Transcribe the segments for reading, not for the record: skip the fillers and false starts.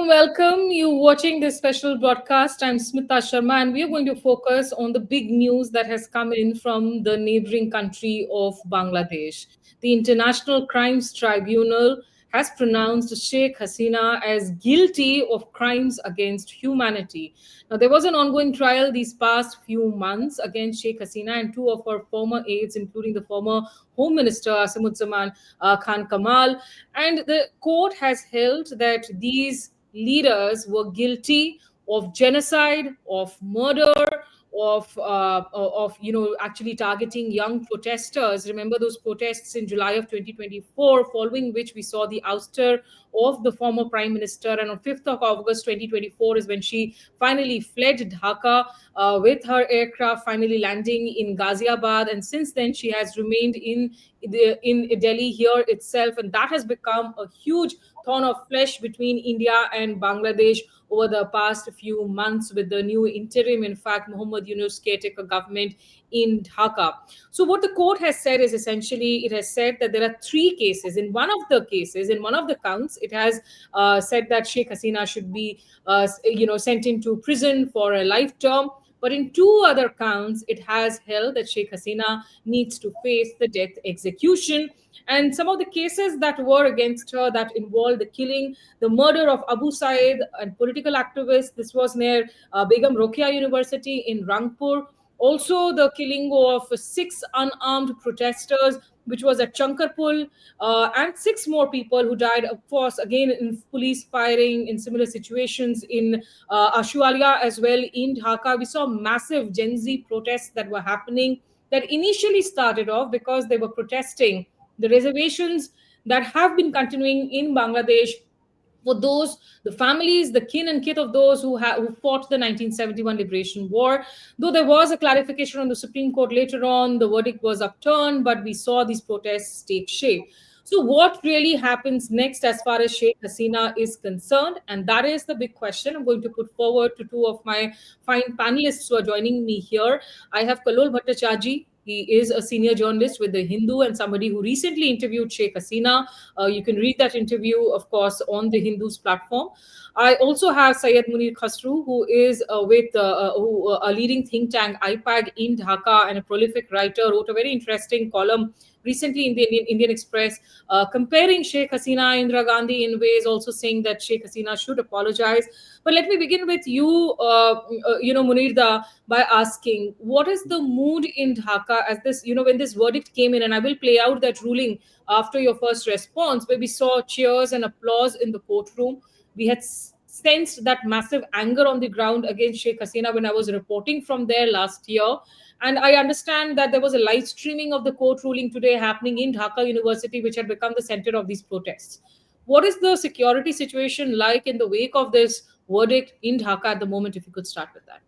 warm welcome. You watching this special broadcast. I'm Smita Sharma, and we are going to focus on the big news that has come in from the neighboring country of Bangladesh. The International Crimes Tribunal has pronounced Sheikh Hasina as guilty of crimes against humanity. Now, there was an ongoing trial these past few months against Sheikh Hasina and two of her former aides, including the former Home Minister Assadudzaman Khan Kamal, and the court has held that these leaders were guilty of genocide, of murder, of actually targeting young protesters. Remember those protests in July of 2024, following which we saw the ouster of the former Prime Minister. And on 5th of August 2024 is when she finally fled Dhaka with her aircraft finally landing in Ghaziabad. And since then, she has remained in Delhi here itself. And that has become a huge thorn of flesh between India and Bangladesh over the past few months with the new interim, in fact, Muhammad Yunus caretaker government in Dhaka. So, what the court has said is essentially it has said that there are three cases. In one of the cases, in one of the counts, it has said that Sheikh Hasina should be, sent into prison for a life term. But in two other counts, it has held that Sheikh Hasina needs to face the death execution. And some of the cases that were against her that involved the killing, the murder of Abu Said, a political activist. This was near Begum Rokia University in Rangpur. Also, the killing of six unarmed protesters, which was at Chankarpul, and six more people who died, of course, again in police firing in similar situations in Ashualia as well in Dhaka. We saw massive Gen Z protests that were happening that initially started off because they were protesting the reservations that have been continuing in Bangladesh for those, the families, the kin and kith of those who fought the 1971 Liberation War. Though there was a clarification on the Supreme Court later on, the verdict was upturned, but we saw these protests take shape. So, what really happens next as far as Sheikh Hasina is concerned? And that is the big question I'm going to put forward to two of my fine panelists who are joining me here. I have Kalol Bhattacharjee. He is a senior journalist with The Hindu and somebody who recently interviewed Sheikh Hasina. You can read that interview, of course, on The Hindu's platform. I also have Syed Munir Khasru, who is with a leading think tank, IPAG, in Dhaka, and a prolific writer, wrote a very interesting column recently in the Indian Express, comparing Sheikh Hasina, Indira Gandhi in ways, also saying that Sheikh Hasina should apologize. But let me begin with you, Munirda, by asking, what is the mood in Dhaka as this, when this verdict came in, and I will play out that ruling after your first response, where we saw cheers and applause in the courtroom. We had sensed that massive anger on the ground against Sheikh Hasina when I was reporting from there last year. And I understand that there was a live streaming of the court ruling today happening in Dhaka University, which had become the center of these protests. What is the security situation like in the wake of this verdict in Dhaka at the moment, if you could start with that?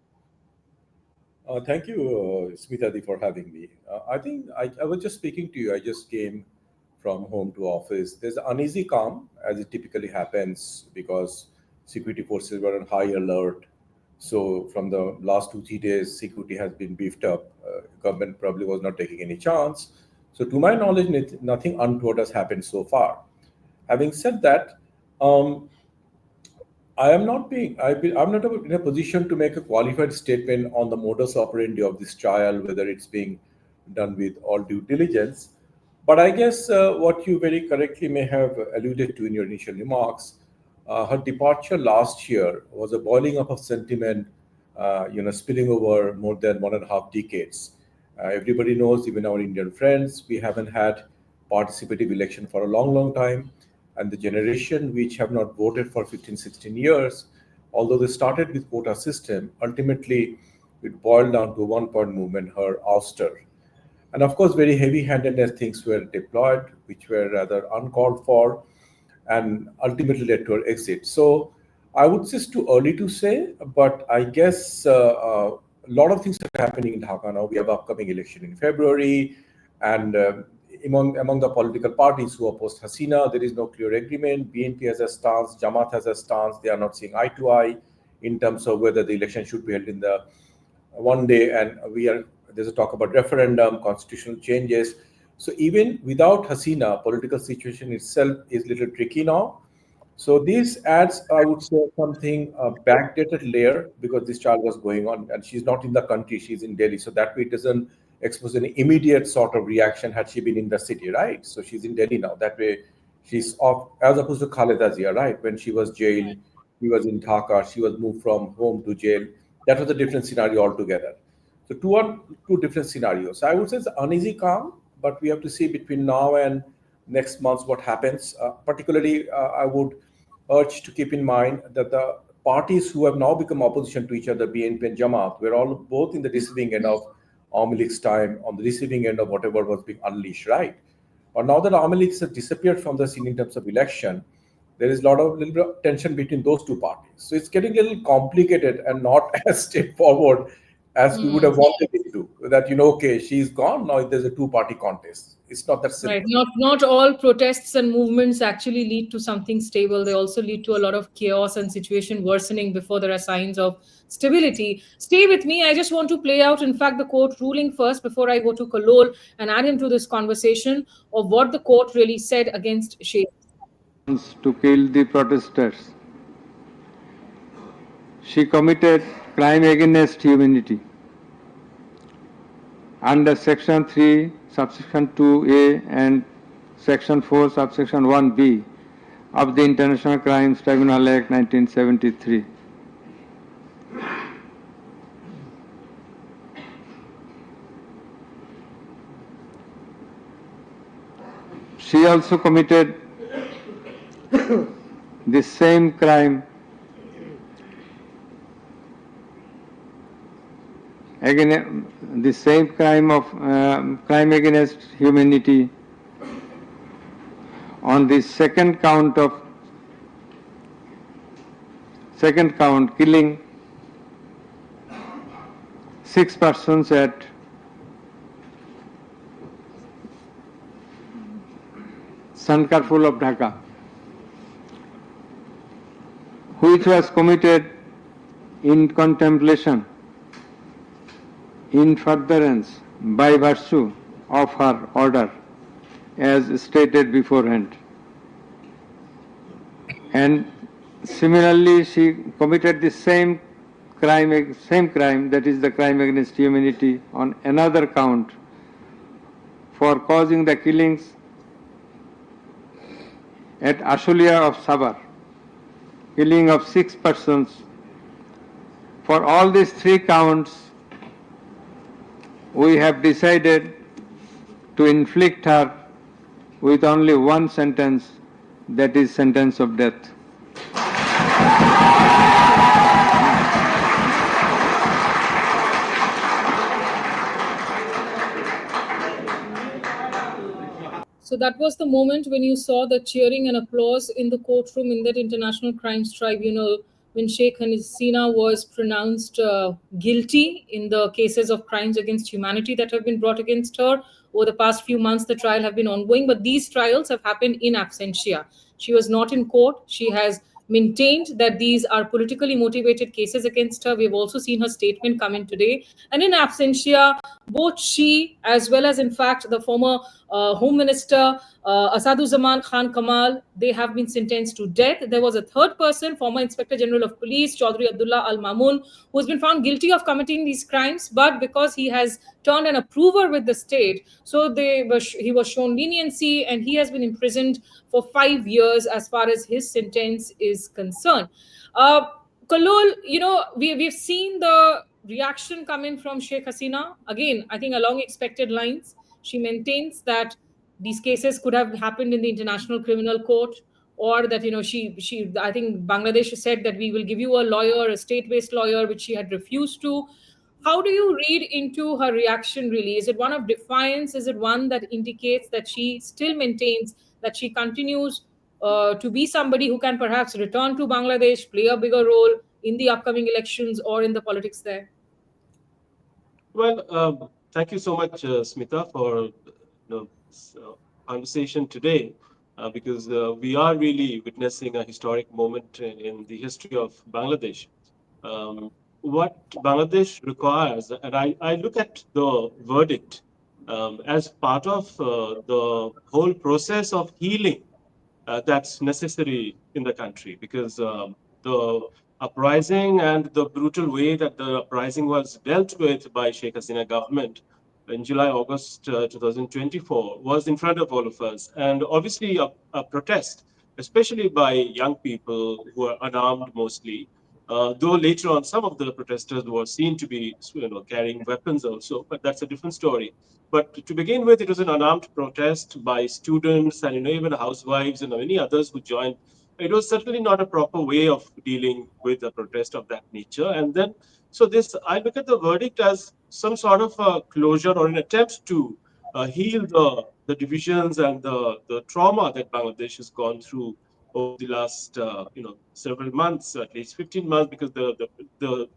Thank you, Smita, for having me. I think I was just speaking to you. I just came from home to office. There's an uneasy calm, as it typically happens, because security forces were on high alert. So from the last 2 3 days, security has been beefed up. Government probably was not taking any chance. So to my knowledge, nothing untoward has happened so far. Having said that, um, I'm not in a position to make a qualified statement on the modus operandi of this trial, whether it's being done with all due diligence. But I guess what you very correctly may have alluded to in your initial remarks, her departure last year was a boiling up of sentiment, spilling over more than 1.5 decades. Everybody knows, even our Indian friends, we haven't had participative election for a long, long time. And the generation which have not voted for 15, 16 years, although they started with quota system, ultimately it boiled down to one point movement, her ouster. And of course, very heavy-handedness things were deployed, which were rather uncalled for, and ultimately led to her exit. So I would say it's too early to say, but I guess a lot of things are happening in Dhaka now. We have upcoming election in February, and among the political parties who oppose Hasina, there is no clear agreement. BNP has a stance, Jamaat has a stance. They are not seeing eye to eye in terms of whether the election should be held in the one day, and there's a talk about referendum, constitutional changes. So even without Hasina, political situation itself is a little tricky now. So this adds, I would say, something backdated layer because this trial was going on and she's not in the country, she's in Delhi. So that way it doesn't expose any immediate sort of reaction had she been in the city, right? So she's in Delhi now. That way she's off, as opposed to Khaleda Zia, right? When she was jailed, she was in Dhaka, she was moved from home to jail. That was a different scenario altogether. So two different scenarios. I would say it's uneasy calm, but we have to see between now and next month what happens. Particularly, I would urge to keep in mind that the parties who have now become opposition to each other, BNP and Jamaat, were all both in the receiving end of Army League's time, on the receiving end of whatever was being unleashed, right? But now that Army League has disappeared from the scene in terms of election, there is a little bit of tension between those two parties. So it's getting a little complicated and not as straightforward as we would Hmm. have wanted it to. That, okay, she's gone, now there's a two-party contest. It's not that Right. simple. Not all protests and movements actually lead to something stable. They also lead to a lot of chaos and situation worsening before there are signs of stability. Stay with me. I just want to play out, in fact, the court ruling first before I go to Kalol and add into this conversation of what the court really said against Sheikh. To kill the protesters. She committed crime against humanity under Section 3, subsection 2A and Section 4, subsection 1B of the International Crimes Tribunal Act 1973. She also committed the same crime again, the same crime of crime against humanity on the second count, killing 6 persons at Sankarpur of Dhaka, which was committed in contemplation, in furtherance, by virtue of her order, as stated beforehand. And similarly, she committed the same crime, that is the crime against humanity, on another count for causing the killings at Ashulia of Sabar, killing of 6 persons. For all these 3 counts, we have decided to inflict her with only one sentence, that is sentence of death. So that was the moment when you saw the cheering and applause in the courtroom in that International Crimes Tribunal when Sheikh Hasina was pronounced guilty in the cases of crimes against humanity that have been brought against her. Over the past few months, the trial have been ongoing, but these trials have happened in absentia. She was not in court. She has maintained that these are politically motivated cases against her. We've also seen her statement come in today. And in absentia, both she, as well as, in fact, the former Home Minister Assadudzaman Kamal, they have been sentenced to death. There was a third person, former Inspector General of Police, Chowdhury Abdullah Al-Mamun, who has been found guilty of committing these crimes, but because he has turned an approver with the state, so he was shown leniency and he has been imprisoned for 5 years as far as his sentence is concerned. Uh, Kalol, we've seen the reaction coming from Sheikh Hasina. Again, I think along expected lines. She maintains that these cases could have happened in the International Criminal Court, or that she I think Bangladesh said that we will give you a lawyer, a state-based lawyer, which she had refused to. How do you read into her reaction really? Is it one of defiance? Is it one that indicates that she still maintains that she continues to be somebody who can perhaps return to Bangladesh, play a bigger role in the upcoming elections or in the politics there? Well, thank you so much, Smita, for this conversation today, because we are really witnessing a historic moment in the history of Bangladesh. What Bangladesh requires, and I look at the verdict as part of the whole process of healing that's necessary in the country, because the uprising and the brutal way that the uprising was dealt with by Sheikh Hasina government in July, August 2024 was in front of all of us. And obviously a protest, especially by young people who are unarmed mostly, though later on some of the protesters were seen to be carrying weapons also, but that's a different story. But to begin with, it was an unarmed protest by students and even housewives and many others who joined. It was certainly not a proper way of dealing with a protest of that nature. And then, so this, I look at the verdict as some sort of a closure or an attempt to heal the divisions and the trauma that Bangladesh has gone through over the last several months, at least 15 months, because the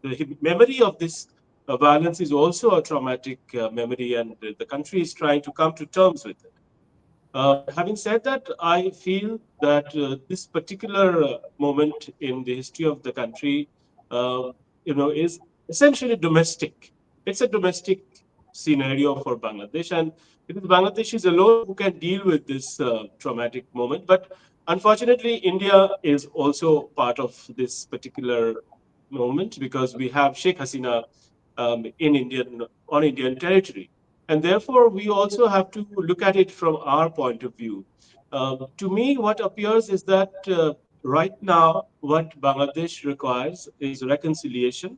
memory of this violence is also a traumatic memory, and the country is trying to come to terms with it. Having said that, I feel that this particular moment in the history of the country, uh, is essentially domestic. It's a domestic scenario for Bangladesh, and it is Bangladesh is alone who can deal with this traumatic moment. But unfortunately, India is also part of this particular moment, because we have Sheikh Hasina in Indian territory, and therefore we also have to look at it from our point of view. To me, what appears is that right now what Bangladesh requires is reconciliation.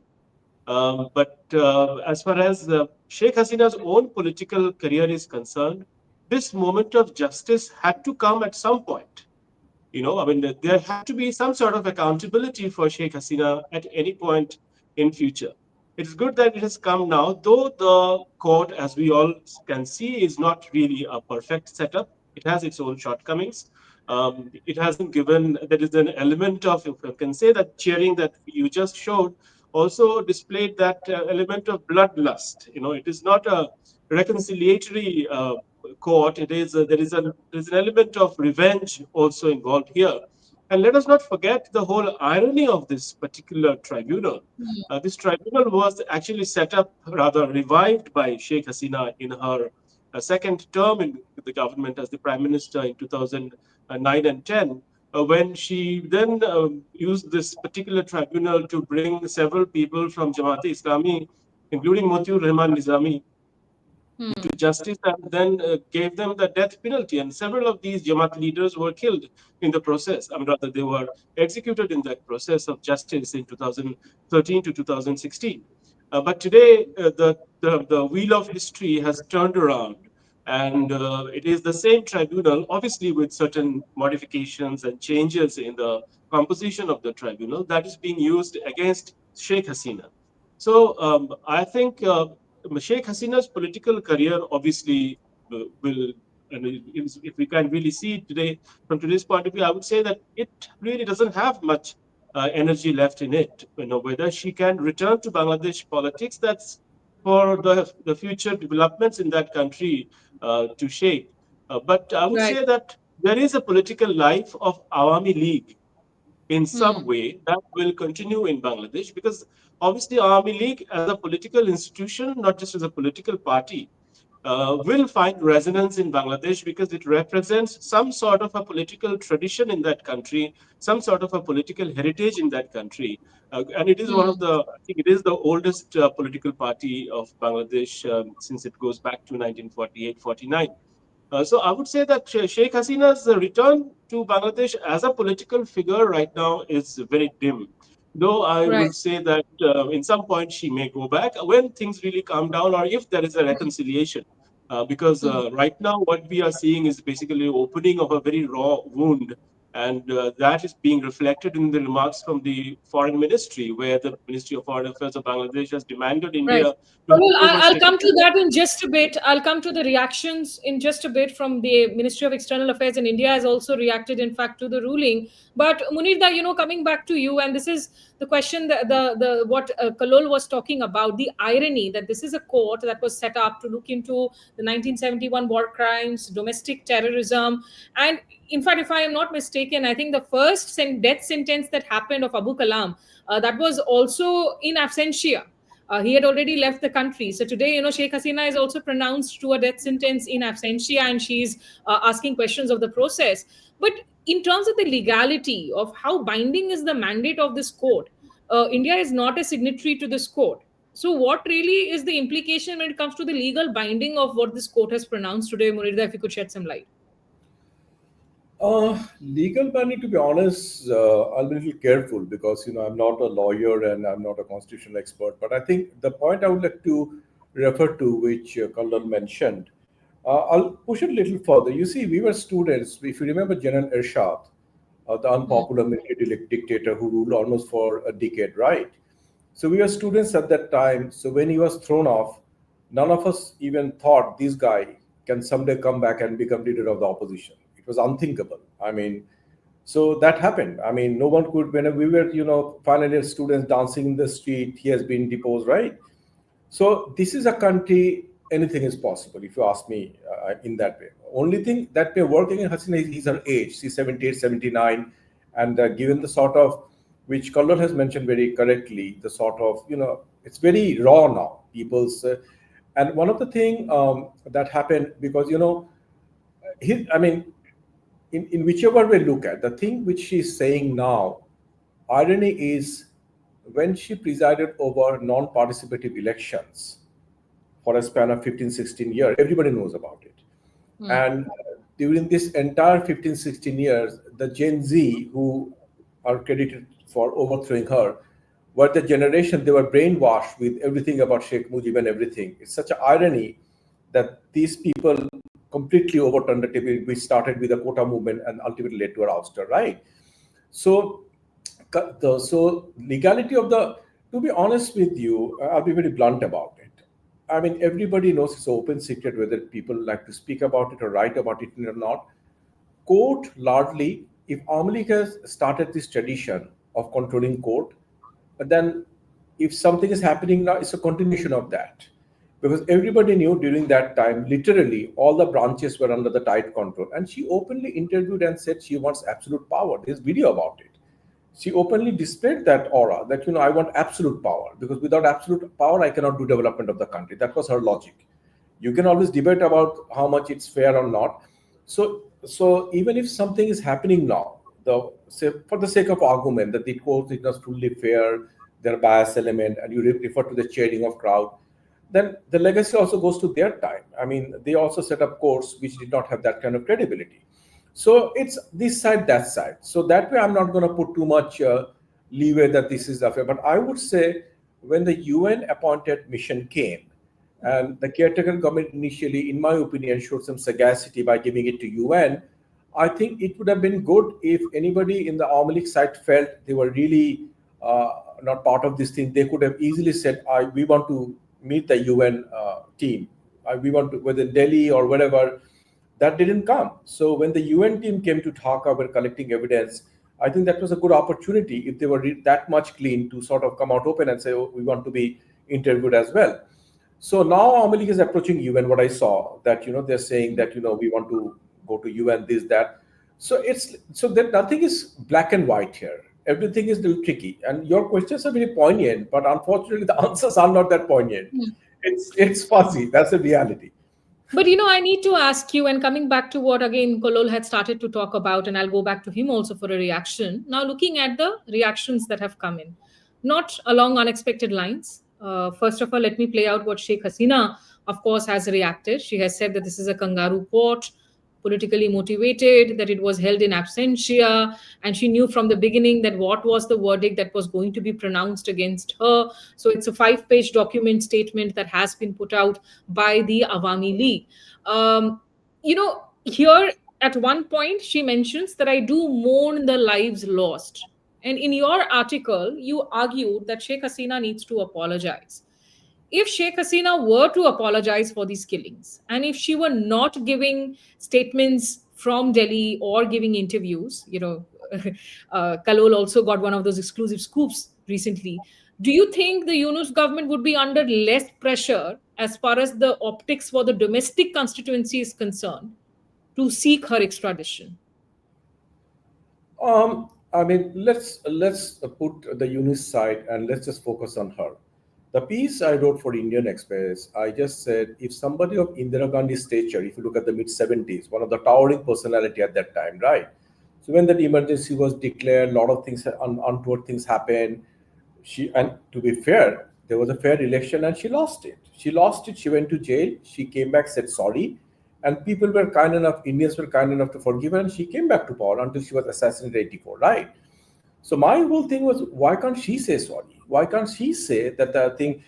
But as far as Sheikh Hasina's own political career is concerned, this moment of justice had to come at some point. I mean, there had to be some sort of accountability for Sheikh Hasina at any point in future. It's good that it has come now, though the court, as we all can see, is not really a perfect setup. It has its own shortcomings. It hasn't given, there is an element of, if I can say, that cheering that you just showed also displayed that element of bloodlust. It is not a reconciliatory court. There is an element of revenge also involved here. And let us not forget the whole irony of this particular tribunal. This tribunal was actually set up, rather revived, by Sheikh Hasina in her second term in the government as the Prime Minister in 2009 and 10, when she then used this particular tribunal to bring several people from Jamaat-e-Islami, including Motiur Rahman Nizami, to justice, and then gave them the death penalty. And several of these Jamaat leaders were killed in the process. I mean, rather, they were executed in that process of justice in 2013 to 2016. But today, the wheel of history has turned around. And it is the same tribunal, obviously with certain modifications and changes in the composition of the tribunal, that is being used against Sheikh Hasina. So I think Sheikh Hasina's political career obviously will, and if we can really see it today from today's point of view, I would say that it really doesn't have much energy left in it. Whether she can return to Bangladesh politics, that's for the future developments in that country to shape. But I would Right. say that there is a political life of Awami League in some Hmm. way that will continue in Bangladesh, because obviously Army League as a political institution, not just as a political party, will find resonance in Bangladesh because it represents some sort of a political tradition in that country, some sort of a political heritage in that country. And it is one of Hmm. the, I think it is the oldest political party of Bangladesh since it goes back to 1948-49. So I would say that Sheikh Hasina's return to Bangladesh as a political figure right now is very dim. Though I Right. would say that in some point she may go back when things really calm down, or if there is a reconciliation. Because Hmm. right now what we are seeing is basically opening of a very raw wound, and that is being reflected in the remarks from the foreign ministry, where the Ministry of Foreign Affairs of Bangladesh has demanded Right. India to hand Well, over I'll Sheikh come to Hasina. that in just a bit. I'll come to the reactions in just a bit from the Ministry of External Affairs, and India has also reacted, in fact, to the ruling. But Munirda, coming back to you, and this is the question that the what Kalol was talking about, the irony that this is a court that was set up to look into the 1971 war crimes, domestic terrorism, and in fact, if I am not mistaken, I think the first death sentence that happened of Abu Kalam, that was also in absentia. He had already left the country. So today, Sheikh Hasina is also pronounced to a death sentence in absentia, and she's asking questions of the process. But in terms of the legality of how binding is the mandate of this court, India is not a signatory to this court. So, what really is the implication when it comes to the legal binding of what this court has pronounced today, Munirda? If you could shed some light. Legal binding, to be honest, I'll be a little careful because I'm not a lawyer and I'm not a constitutional expert. But I think the point I would like to refer to, which Kallal mentioned, I'll push it a little further. You see, we were students. If you remember General Ershad, the unpopular military dictator who ruled almost for a decade, right? So we were students at that time. So when he was thrown off, none of us even thought this guy can someday come back and become leader of the opposition. It was unthinkable. I mean, so that happened. I mean, no one could, when we were, final year students dancing in the street, he has been deposed, right? So this is a country, anything is possible, if you ask me in that way. Only thing that may work in Hasina is her age. She's 78, 79. And given the sort of, which Kallal has mentioned very correctly, the sort of, it's very raw now. People's, and one of the thing that happened, because, in whichever way look at, the thing which she's saying now, irony is when she presided over non-participative elections for a span of 15, 16 years, everybody knows about it. And during this entire 15, 16 years, the Gen Z who are credited for overthrowing her were the generation, they were brainwashed with everything about Sheikh Mujib and everything. It's such an irony that these people completely overturned the table. We started with the quota movement and ultimately led to our ouster, right? So, so legality of the, to be honest with you, I'll be very blunt about it. I mean, everybody knows it's an open secret whether people like to speak about it or write about it or not. Court, largely, if Awami League has started this tradition of controlling court, then if something is happening now, it's a continuation of that. Because everybody knew during that time, literally, all the branches were under the tight control. And she openly interviewed and said she wants absolute power. There's video about it. She openly displayed that aura that, I want absolute power, because without absolute power, I cannot do development of the country. That was her logic. You can always debate about how much it's fair or not. So even if something is happening now, for the sake of argument that the court is not fully fair, there are bias element, and you refer to the chairing of crowd, then the legacy also goes to their time. I mean, they also set up courts which did not have that kind of credibility. So it's this side, that side. So that way, I'm not going to put too much leeway that this is affair. But I would say when the UN appointed mission came, and the caretaker government initially, in my opinion, showed some sagacity by giving it to UN, I think it would have been good if anybody in the Awami League side felt they were really not part of this thing. They could have easily said, we want to meet the UN team. We want to, whether Delhi or whatever. That didn't come. So when the UN team came to Dhaka, were collecting evidence, I think that was a good opportunity if they were that much clean to sort of come out open and say, oh, we want to be interviewed as well. So now Awami League is approaching UN. What I saw that, they're saying that, we want to go to UN, this, that. So that nothing is black and white here. Everything is a little tricky. And your questions are very poignant, but unfortunately the answers are not that poignant. It's fuzzy. That's the reality. But I need to ask you, and coming back to what again Kolol had started to talk about, and I'll go back to him also for a reaction. Now, looking at the reactions that have come in, not along unexpected lines. First of all, let me play out what Sheikh Hasina, of course, has reacted. She has said that this is a kangaroo court, politically motivated, that it was held in absentia, and she knew from the beginning that what was the verdict that was going to be pronounced against her. So it's a 5-page document statement that has been put out by the Awami League. Here at one point she mentions that I do mourn the lives lost. And in your article, you argued that Sheikh Hasina needs to apologize. If Sheikh Hasina were to apologize for these killings, and if she were not giving statements from Delhi or giving interviews, Kalol also got one of those exclusive scoops recently. Do you think the Yunus government would be under less pressure as far as the optics for the domestic constituency is concerned to seek her extradition? Let's put the Yunus side and let's just focus on her. The piece I wrote for Indian Express, I just said, if somebody of Indira Gandhi's stature, if you look at the mid-70s, one of the towering personality at that time, right? So when that emergency was declared, a lot of things, untoward things happened. And to be fair, there was a fair election and she lost it. She lost it. She went to jail. She came back, said sorry, and people were kind enough. Indians were kind enough to forgive her, and she came back to power until she was assassinated in '84. Right. So my whole thing was, why can't she say sorry? Why can't she say that the thing,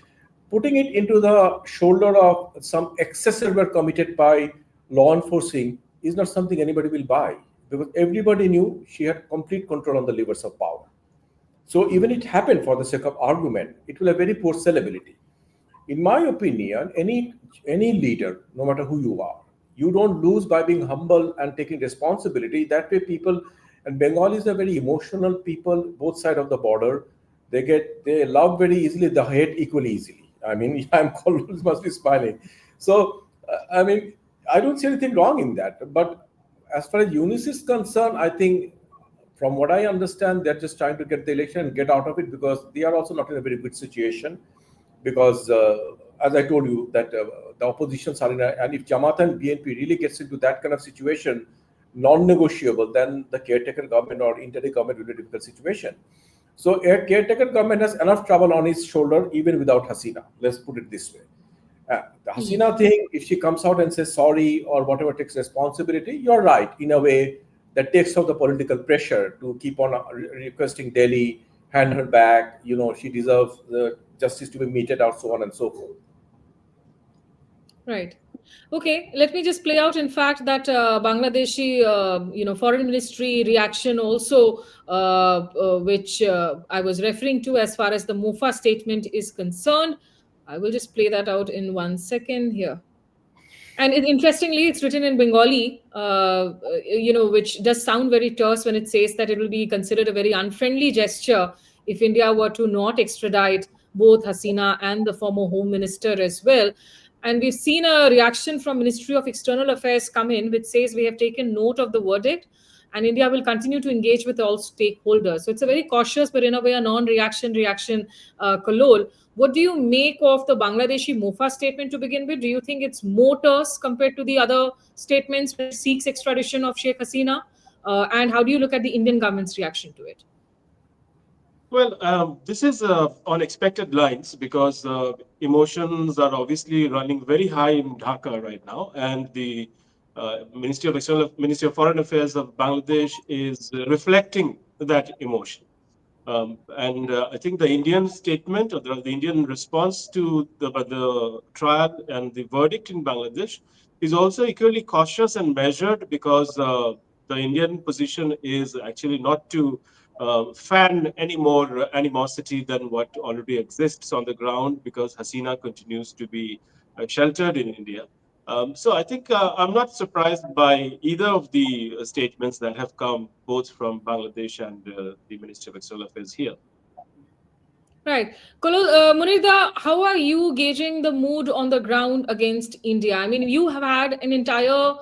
putting it into the shoulder of some excesses were committed by law enforcing is not something anybody will buy, because everybody knew she had complete control on the levers of power. So even it happened for the sake of argument, it will have very poor sellability. In my opinion, any leader, no matter who you are, you don't lose by being humble and taking responsibility. That way, people, and Bengalis are very emotional people, both sides of the border. They love very easily, they hate equally easily. I mean, I'm called must be smiling. So I mean, I don't see anything wrong in that. But as far as Eunice is concerned, I think from what I understand, they're just trying to get the election and get out of it, because they are also not in a very good situation. Because as I told you, that the oppositions are in and if Jamaat and BNP really gets into that kind of situation, non-negotiable, then the caretaker government or interim government will be a difficult situation. So a caretaker government has enough trouble on its shoulder even without Hasina. Let's put it this way. The Hasina thing, if she comes out and says sorry or whatever, takes responsibility, you're right, in a way that takes off the political pressure to keep on requesting Delhi, hand her back, she deserves the justice to be meted out, so on and so forth. Right. Okay, let me just play out, in fact, that Bangladeshi, foreign ministry reaction also, which I was referring to as far as the MOFA statement is concerned. I will just play that out in 1 second here. And interestingly, it's written in Bengali, which does sound very terse when it says that it will be considered a very unfriendly gesture if India were to not extradite both Hasina and the former Home Minister as well. And we've seen a reaction from Ministry of External Affairs come in, which says we have taken note of the verdict and India will continue to engage with all stakeholders. So it's a very cautious, but in a way, a non-reaction reaction, Kalol. What do you make of the Bangladeshi MOFA statement to begin with? Do you think it's more terse compared to the other statements which seeks extradition of Sheikh Hasina? And how do you look at the Indian government's reaction to it? Well, this is on expected lines because emotions are obviously running very high in Dhaka right now, and the Ministry of Foreign Affairs of Bangladesh is reflecting that emotion. And I think the Indian statement or the Indian response to the trial and the verdict in Bangladesh is also equally cautious and measured because the Indian position is actually not to fan any more animosity than what already exists on the ground because Hasina continues to be sheltered in India. So I think I'm not surprised by either of the statements that have come both from Bangladesh and the Ministry of External Affairs here. Right. Munirda, how are you gauging the mood on the ground against India? I mean, you have had an entire,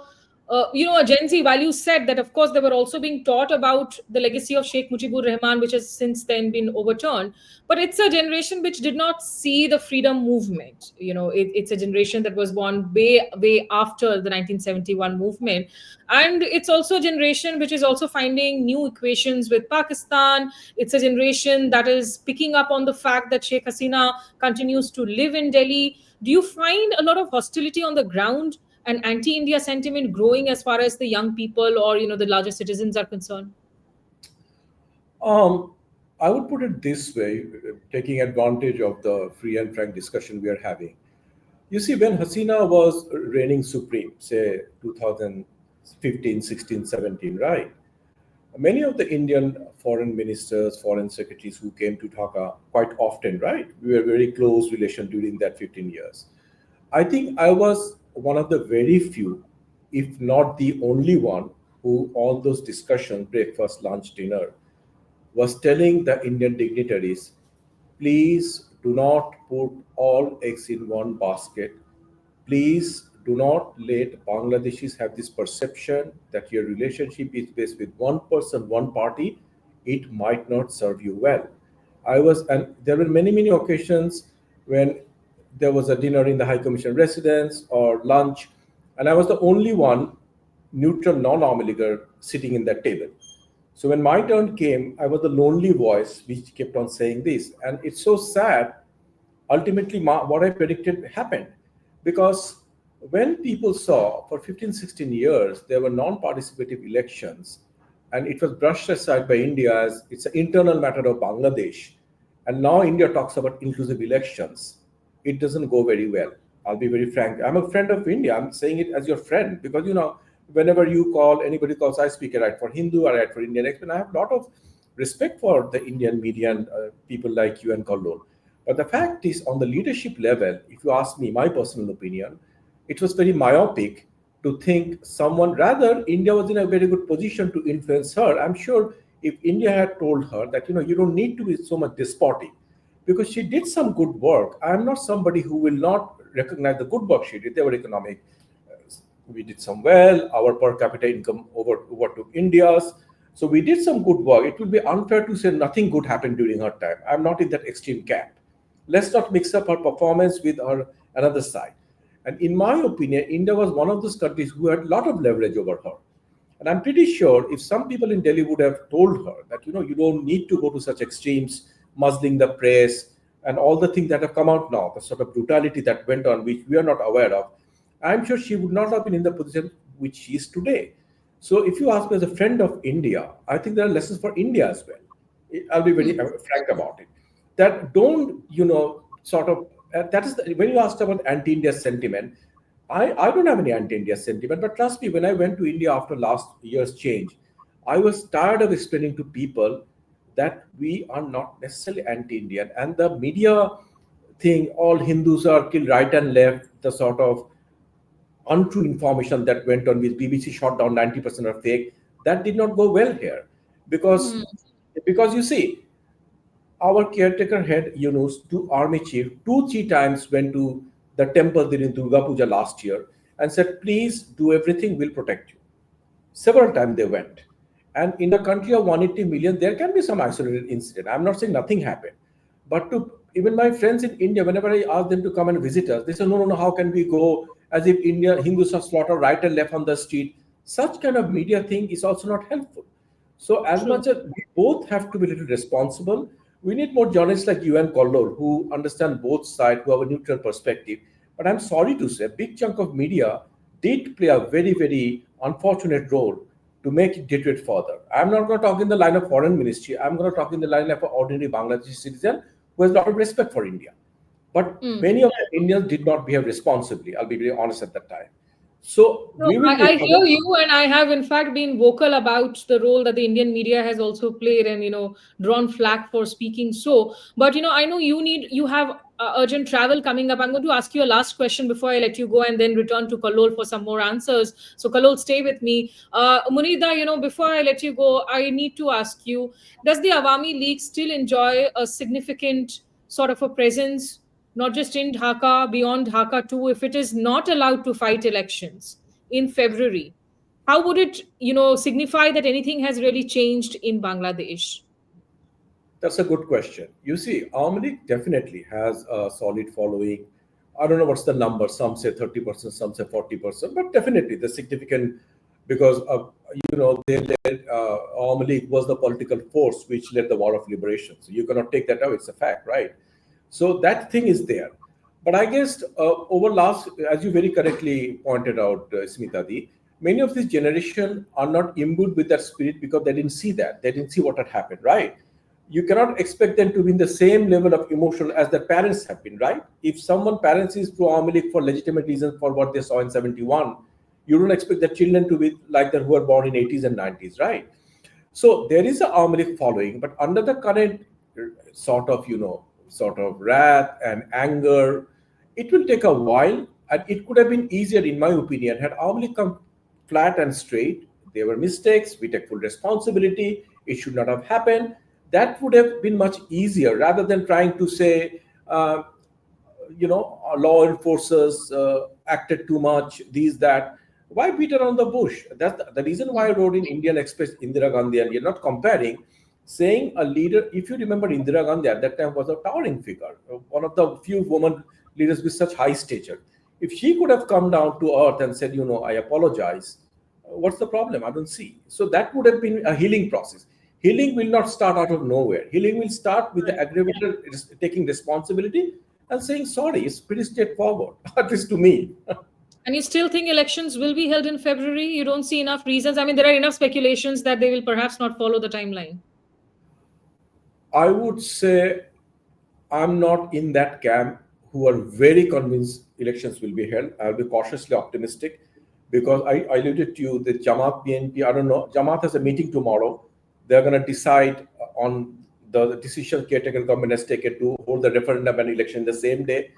a Gen Z value set that, of course, they were also being taught about the legacy of Sheikh Mujibur Rahman, which has since then been overturned. But it's a generation which did not see the freedom movement. It's a generation that was born way, way after the 1971 movement. And it's also a generation which is also finding new equations with Pakistan. It's a generation that is picking up on the fact that Sheikh Hasina continues to live in Delhi. Do you find a lot of hostility on the ground and anti-India sentiment growing as far as the young people or the larger citizens are concerned? I would put it this way, taking advantage of the free and frank discussion we are having. You see, when Hasina was reigning supreme, say 2015, 16, 17, right? Many of the Indian foreign ministers, foreign secretaries who came to Dhaka quite often, right? We were very close relation during that 15 years. I think I was one of the very few, if not the only one, who all those discussions, breakfast, lunch, dinner, was telling the Indian dignitaries, please do not put all eggs in one basket. Please do not let Bangladeshis have this perception that your relationship is based with one person, one party. It might not serve you well. And there were many, many occasions when there was a dinner in the High Commission residence or lunch, and I was the only one neutral, non-army leader sitting in that table. So when my turn came, I was the lonely voice which kept on saying this. And it's so sad. Ultimately, what I predicted happened. Because when people saw for 15, 16 years, there were non participative elections, and it was brushed aside by India as it's an internal matter of Bangladesh. And now India talks about inclusive elections. It doesn't go very well. I'll be very frank. I'm a friend of India. I'm saying it as your friend because, whenever you call, anybody calls, I speak, I write for Hindu, I write for Indian Express. I have a lot of respect for the Indian media and people like you and Kallol. But the fact is, on the leadership level, if you ask me my personal opinion, it was very myopic to think someone, rather, India was in a very good position to influence her. I'm sure if India had told her that, you don't need to be so much despotic because she did some good work. I'm not somebody who will not recognize the good work she did. They were economic. We did some well. Our per capita income overtook India's. So we did some good work. It would be unfair to say nothing good happened during her time. I'm not in that extreme camp. Let's not mix up her performance with her another side. And in my opinion, India was one of those countries who had a lot of leverage over her. And I'm pretty sure if some people in Delhi would have told her that, you don't need to go to such extremes, muzzling the press, and all the things that have come out now, the sort of brutality that went on, which we are not aware of, I'm sure she would not have been in the position which she is today. So if you ask me as a friend of India, I think there are lessons for India as well. I'll be very frank about it. That don't, that is, when you asked about anti-India sentiment, I don't have any anti-India sentiment, but trust me, when I went to India after last year's change, I was tired of explaining to people that we are not necessarily anti-Indian. And the media thing, all Hindus are killed right and left, the sort of untrue information that went on with BBC shot down 90% are fake, that did not go well here. Because you see, our caretaker head Yunus, to army chief, 2-3 times went to the temple during Durga Puja last year and said, please do everything, we'll protect you. Several times they went. And in a country of 180 million, there can be some isolated incident. I'm not saying nothing happened. But to even my friends in India, whenever I ask them to come and visit us, they say, no, how can we go as if India Hindus are slaughtered right and left on the street? Such kind of media thing is also not helpful. So as much as we both have to be a little responsible, we need more journalists like you and Kollol who understand both sides, who have a neutral perspective. But I'm sorry to say, a big chunk of media did play a very, very unfortunate role to make it deteriorate further. I'm not going to talk in the line of foreign ministry. I'm going to talk in the line of an ordinary Bangladeshi citizen who has a lot of respect for India. But many of the Indians did not behave responsibly. I'll be very honest at that time. So No, we will I take hear you, and I have in fact been vocal about the role that the Indian media has also played, and drawn flack for speaking so. But I know you have urgent travel coming up. I'm going to ask you a last question before I let you go, and then return to Kalol for some more answers. So Kalol, stay with me. Munida, before I let you go, I need to ask you: does the Awami League still enjoy a significant sort of a presence, not just in Dhaka, beyond Dhaka too, if it is not allowed to fight elections in February? How would it, signify that anything has really changed in Bangladesh? That's a good question. You see, Awami League definitely has a solid following. I don't know what's the number. Some say 30%, some say 40%, but definitely the significant because they led Awami League was the political force which led the War of Liberation. So you cannot take that away. It's a fact, right? So that thing is there. But I guess over last, as you very correctly pointed out, Smita Di, many of this generation are not imbued with that spirit because they didn't see that. They didn't see what had happened, right? You cannot expect them to be in the same level of emotion as their parents have been, right? If someone parents is pro Awami League for legitimate reasons for what they saw in 71, you don't expect their children to be like that who are born in 80s and 90s, right? So there is a Awami League following, but under the current sort of wrath and anger, it will take a while, and it could have been easier, in my opinion, had Awami League come flat and straight. There were mistakes. We take full responsibility. It should not have happened. That would have been much easier rather than trying to say, law enforcers acted too much, these, that. Why beat around the bush? That's the reason why I wrote in Indian Express Indira Gandhi, and you're not comparing, saying a leader, if you remember, Indira Gandhi at that time was a towering figure, one of the few women leaders with such high stature. If she could have come down to earth and said, I apologize, What's the problem? I don't see. So that would have been a healing process. Healing will not start out of nowhere. Healing will start with the aggravator taking responsibility and saying sorry. It's pretty straightforward, at least to me. And you still think elections will be held in February? You don't see enough reasons. I mean, there are enough speculations that they will perhaps not follow the timeline. I would say I'm not in that camp who are very convinced elections will be held. I'll be cautiously optimistic because I alluded to you that Jamaat BNP, I don't know, Jamaat has a meeting tomorrow. They're going to decide on the decision caretaker government has taken to hold the referendum and election the same day.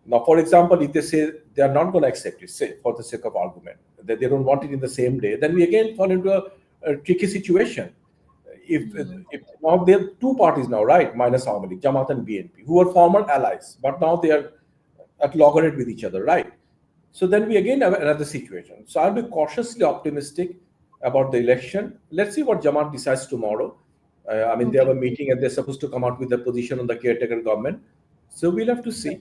Now, for example, if they say they are not going to accept it, say for the sake of argument, that they don't want it in the same day, then we again fall into a tricky situation. If now there are two parties now, right, minus how many, Jamaat and BNP, who were former allies, but now they are at loggerhead with each other, right? So then we again have another situation. So I'll be cautiously optimistic about the election. Let's see what Jamaat decides tomorrow. I mean, they have Okay. a meeting and they're supposed to come out with a position on the caretaker government. So we'll have to see.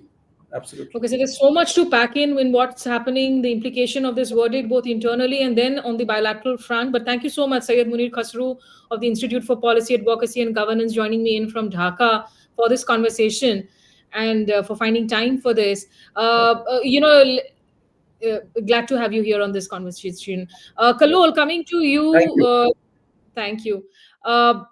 Absolutely. Okay, so there's so much to pack in what's happening, the implication of this verdict, both internally and then on the bilateral front. But thank you so much, Syed Munir Khasru of the Institute for Policy Advocacy and Governance, joining me in from Dhaka for this conversation and for finding time for this. Glad to have you here on this conversation. Kalol, coming to Thank you. you. Thank you. Uh,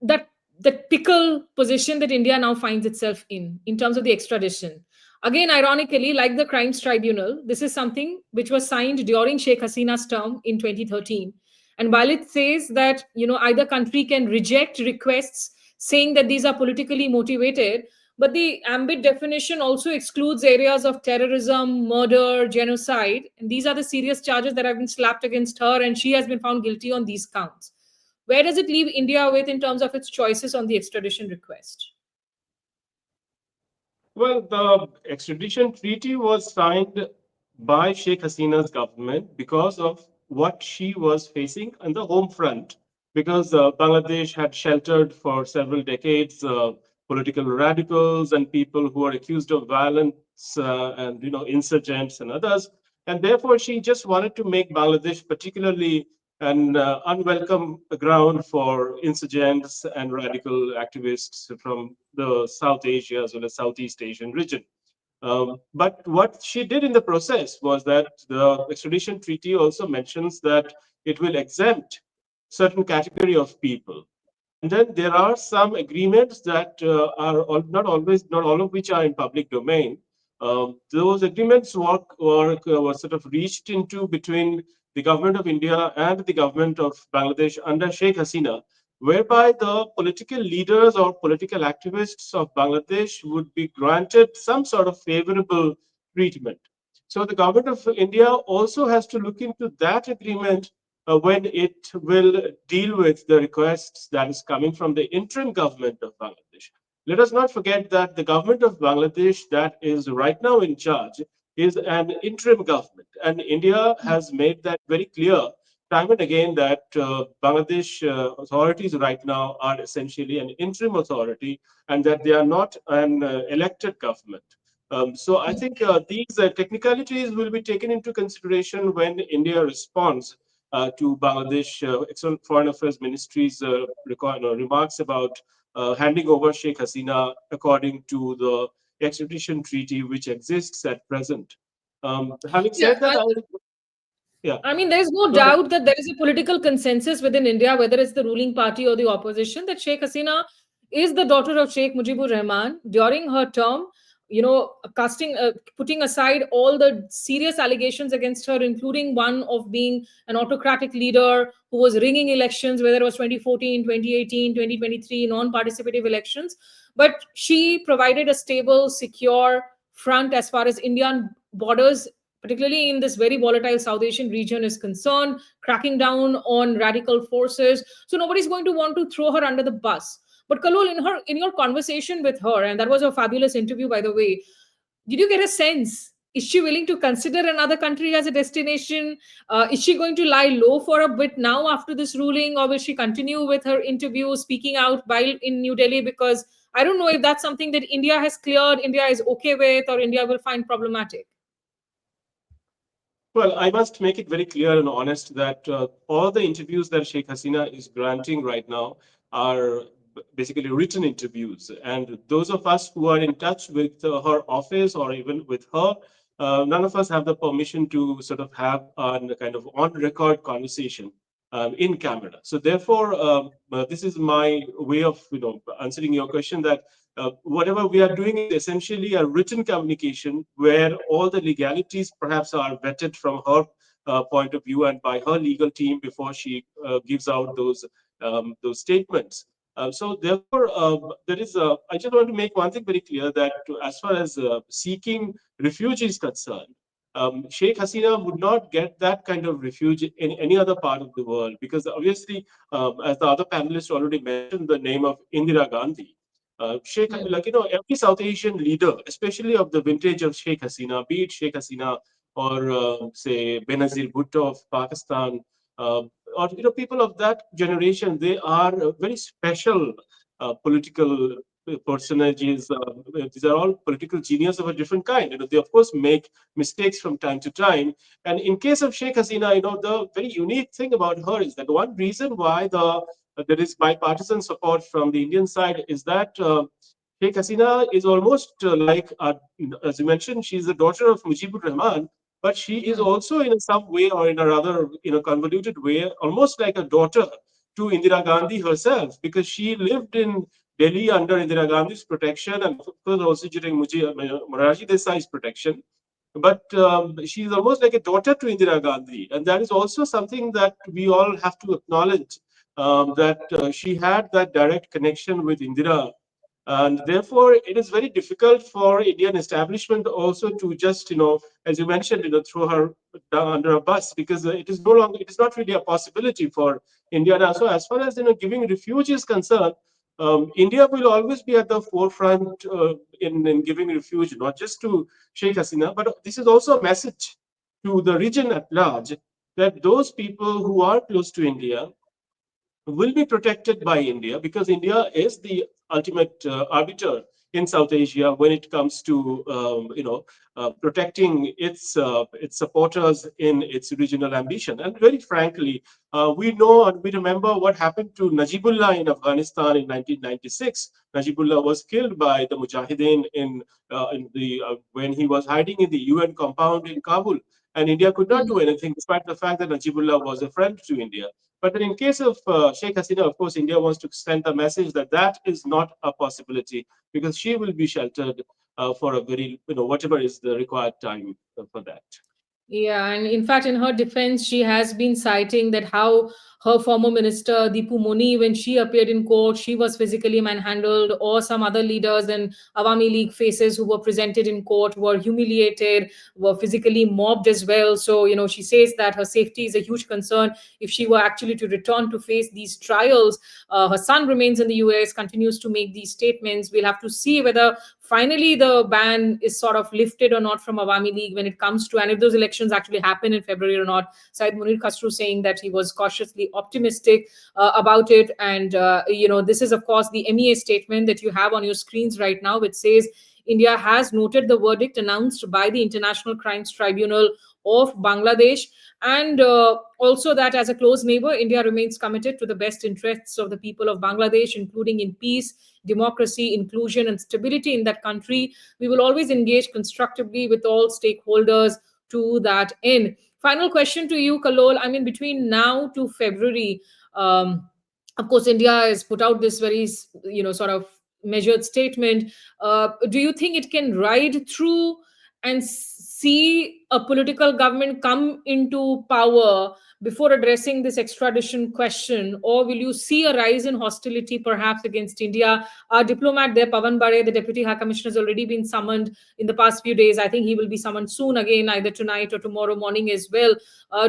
that the pickle position that India now finds itself in terms of the extradition. Again, ironically, like the Crimes Tribunal, this is something which was signed during Sheikh Hasina's term in 2013. And while it says that either country can reject requests saying that these are politically motivated, but the ambit definition also excludes areas of terrorism, murder, genocide. And these are the serious charges that have been slapped against her, and she has been found guilty on these counts. Where does it leave India with in terms of its choices on the extradition request? Well, the extradition treaty was signed by Sheikh Hasina's government because of what she was facing on the home front. Because Bangladesh had sheltered for several decades political radicals and people who are accused of violence and insurgents and others, and therefore she just wanted to make Bangladesh particularly an unwelcome ground for insurgents and radical activists from the South Asia as well as Southeast Asian region. But what she did in the process was that the extradition treaty also mentions that it will exempt certain category of people. And then there are some agreements that not all of which are in public domain. Those agreements were sort of reached into between the government of India and the government of Bangladesh under Sheikh Hasina, whereby the political leaders or political activists of Bangladesh would be granted some sort of favorable treatment. So the government of India also has to look into that agreement when it will deal with the requests that is coming from the interim government of Bangladesh. Let us not forget that the government of Bangladesh that is right now in charge is an interim government, and India has made that very clear time and again that Bangladesh authorities right now are essentially an interim authority and that they are not an elected government. So I think these technicalities will be taken into consideration when India responds to Bangladesh Foreign Affairs Ministry's remarks about handing over Sheikh Hasina according to the extradition treaty which exists at present. Having Yeah, said that, yeah, I mean, there's no go ahead. doubt that there is a political consensus within India, whether it's the ruling party or the opposition, that Sheikh Hasina is the daughter of Sheikh Mujibur Rahman. During her term, putting aside all the serious allegations against her, including one of being an autocratic leader who was ringing elections, whether it was 2014, 2018, 2023, non-participative elections. But she provided a stable, secure front as far as Indian borders, particularly in this very volatile South Asian region, is concerned, cracking down on radical forces. So nobody's going to want to throw her under the bus. But Kalol, in your conversation with her, and that was a fabulous interview, by the way, did you get a sense? Is she willing to consider another country as a destination? Is she going to lie low for a bit now after this ruling, or will she continue with her interview, speaking out while in New Delhi? Because I don't know if that's something that India has cleared, India is okay with, or India will find problematic. Well, I must make it very clear and honest that all the interviews that Sheikh Hasina is granting right now are basically written interviews. And those of us who are in touch with her office or even with her, none of us have the permission to sort of have a kind of on record conversation in camera. So therefore, this is my way of answering your question that whatever we are doing is essentially a written communication where all the legalities perhaps are vetted from her point of view and by her legal team before she gives out those statements. So therefore, there is. I just want to make one thing very clear that as far as seeking refuge is concerned, Sheikh Hasina would not get that kind of refuge in any other part of the world because obviously, as the other panelists already mentioned, the name of Indira Gandhi. Sheikh, Hmm. like every South Asian leader, especially of the vintage of Sheikh Hasina, be it Sheikh Hasina or say Benazir Bhutto of Pakistan, uh, or people of that generation, they are very special political personages. These are all political genius of a different kind. They of course make mistakes from time to time. And in case of Sheikh Hasina, the very unique thing about her is that one reason why there is bipartisan support from the Indian side is that Sheikh Hasina is almost like, as you mentioned, she's the daughter of Mujibur Rahman, but she is Hmm. also in some way or in a rather convoluted way, almost like a daughter to Indira Gandhi herself, because she lived in Delhi under Indira Gandhi's protection and of course also during Morarji Desai's protection. But she's almost like a daughter to Indira Gandhi, and that is also something that we all have to acknowledge that she had that direct connection with Indira, and therefore it is very difficult for Indian establishment also to just as you mentioned throw her down under a bus because it is no longer, it is not really a possibility for India now. So as far as giving refuge is concerned, India will always be at the forefront in giving refuge, not just to Sheikh Hasina, but this is also a message to the region at large that those people who are close to India will be protected by India because India is the ultimate arbiter in South Asia when it comes to protecting its supporters in its regional ambition. And very frankly, we know and we remember what happened to Najibullah in Afghanistan in 1996. Najibullah was killed by the Mujahideen in the when he was hiding in the UN compound in Kabul. And India could not do anything despite the fact that Najibullah was a friend to India. But then in case of Sheikh Hasina, of course, India wants to send a message that that is not a possibility because she will be sheltered for a very, whatever is the required time for that. Yeah, and in fact, in her defense, she has been citing that how her former minister Deepu Moni, when she appeared in court, she was physically manhandled, or some other leaders and Awami League faces who were presented in court were humiliated, were physically mobbed as well. So, she says that her safety is a huge concern if she were actually to return to face these trials. Her son remains in the US, continues to make these statements. We'll have to see whether finally the ban is sort of lifted or not from Awami League when it comes to, and if those elections actually happen in February or not. Said Munir Khasru saying that he was cautiously optimistic about it. And, this is, of course, the MEA statement that you have on your screens right now, which says India has noted the verdict announced by the International Crimes Tribunal of Bangladesh, and also that as a close neighbor, India remains committed to the best interests of the people of Bangladesh, including in peace, democracy, inclusion, and stability in that country. We will always engage constructively with all stakeholders to that end. Final question to you, Kalol. I mean, between now to February, of course, India has put out this very, sort of measured statement. Do you think it can ride through and see a political government come into power before addressing this extradition question, or will you see a rise in hostility perhaps against India? Our diplomat there, Pavan Bare, the Deputy High Commissioner, has already been summoned in the past few days. I think he will be summoned soon again, either tonight or tomorrow morning as well.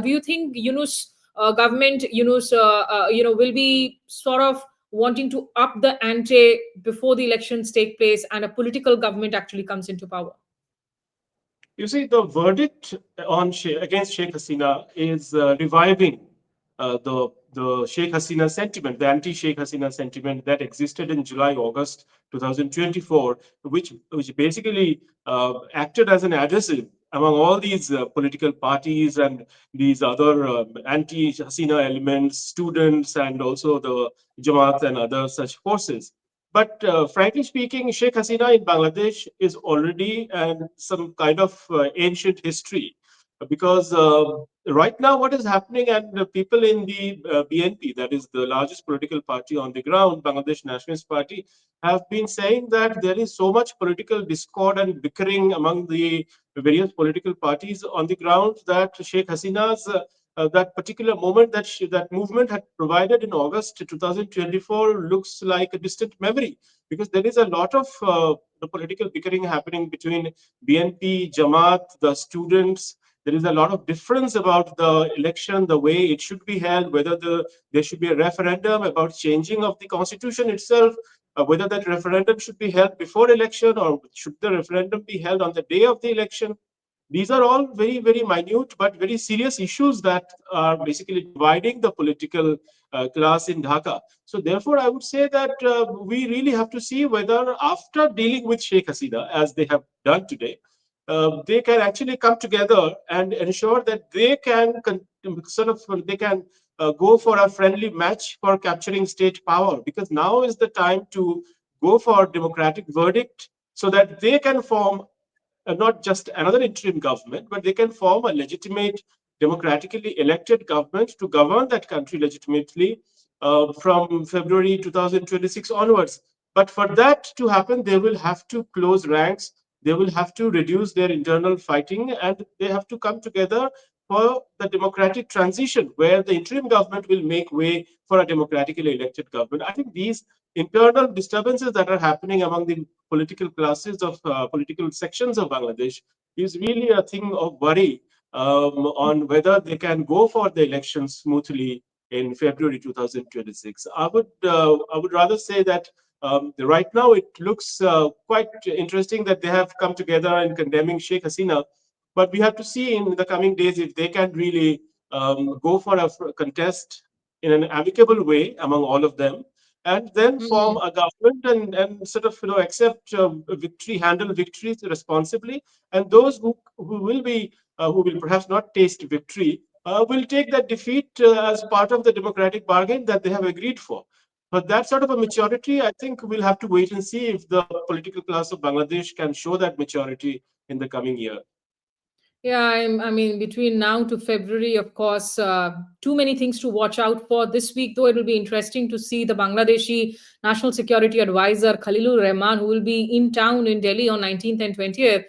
Do you think Yunus government, will be sort of wanting to up the ante before the elections take place and a political government actually comes into power? You see, the verdict against Sheikh Hasina is reviving the Sheikh Hasina sentiment, the anti-Sheikh Hasina sentiment that existed in July, August 2024, which basically acted as an adhesive among all these political parties and these other anti-Hasina elements, students, and also the Jamaat and other such forces. But frankly speaking, Sheikh Hasina in Bangladesh is already some kind of ancient history because right now what is happening, and the people in the BNP, that is the largest political party on the ground, Bangladesh Nationalist Party, have been saying that there is so much political discord and bickering among the various political parties on the ground that Sheikh Hasina's that particular moment that movement had provided in August 2024 looks like a distant memory, because there is a lot of the political bickering happening between BNP, Jamaat, the students. There is a lot of difference about the election, the way it should be held, whether there should be a referendum about changing of the constitution itself, whether that referendum should be held before election or should the referendum be held on the day of the election. These are all very, very minute but very serious issues that are basically dividing the political class in Dhaka. So therefore, I would say that we really have to see whether after dealing with Sheikh Hasina, as they have done today, they can actually come together and ensure that they can sort of they can go for a friendly match for capturing state power, because now is the time to go for democratic verdict so that they can form not just another interim government, but they can form a legitimate, democratically elected government to govern that country legitimately from February 2026 onwards. But for that to happen, they will have to close ranks, they will have to reduce their internal fighting, and they have to come together for the democratic transition, where the interim government will make way for a democratically elected government. I think these internal disturbances that are happening among the political classes of political sections of Bangladesh is really a thing of worry on whether they can go for the elections smoothly in February 2026. I would rather say that right now it looks quite interesting that they have come together in condemning Sheikh Hasina, but we have to see in the coming days if they can really go for a contest in an amicable way among all of them, and then form Mhm. a government and sort of accept victory, handle victories responsibly, and those who will perhaps not taste victory will take that defeat as part of the democratic bargain that they have agreed for. But that sort of a maturity, I think we'll have to wait and see if the political class of Bangladesh can show that maturity in the coming year. Yeah, I mean, between now to February, of course, too many things to watch out for. This week, though, it will be interesting to see the Bangladeshi National Security Advisor Khalilur Rahman, who will be in town in Delhi on 19th and 20th,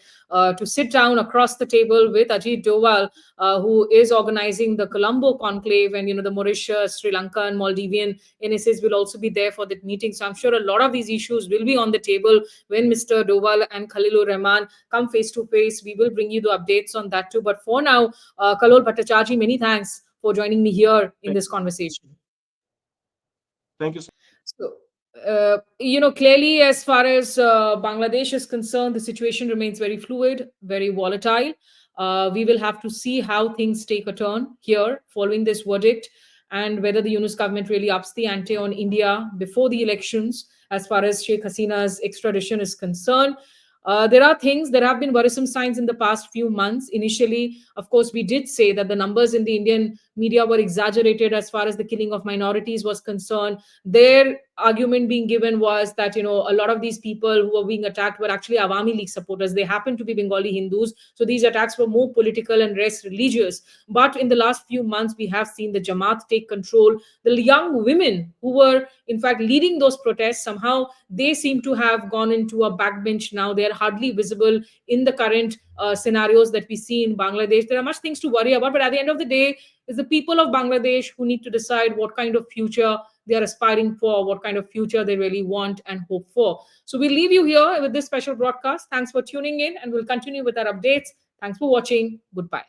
to sit down across the table with Ajit Doval, who is organizing the Colombo conclave, and the Mauritius, Sri Lanka, and Maldivian NSAs will also be there for that meeting. So I'm sure a lot of these issues will be on the table when Mr. Doval and Khalilur Rahman come face to face. We will bring you the updates on that too. But for now, Kalol Bhattacharjee, many thanks for joining me here in Thank this conversation. thank you. So, clearly, as far as Bangladesh is concerned, the situation remains very fluid, very volatile. We will have to see how things take a turn here following this verdict, and whether the Yunus government really ups the ante on India before the elections as far as Sheikh Hasina's extradition is concerned. There have been worrisome signs in the past few months. Initially, of course, we did say that the numbers in the Indian media were exaggerated as far as the killing of minorities was concerned. Their argument being given was that a lot of these people who were being attacked were actually Awami League supporters. They happened to be Bengali Hindus, so these attacks were more political and less religious. But in the last few months, we have seen the Jamaat take control. The young women who were in fact leading those protests, somehow they seem to have gone into a backbench now. They are hardly visible in the current scenarios that we see in Bangladesh. There are much things to worry about, but at the end of the day, it's the people of Bangladesh who need to decide what kind of future they are aspiring for, what kind of future they really want and hope for. So we'll leave you here with this special broadcast. Thanks for tuning in, and we'll continue with our updates. Thanks for watching. Goodbye.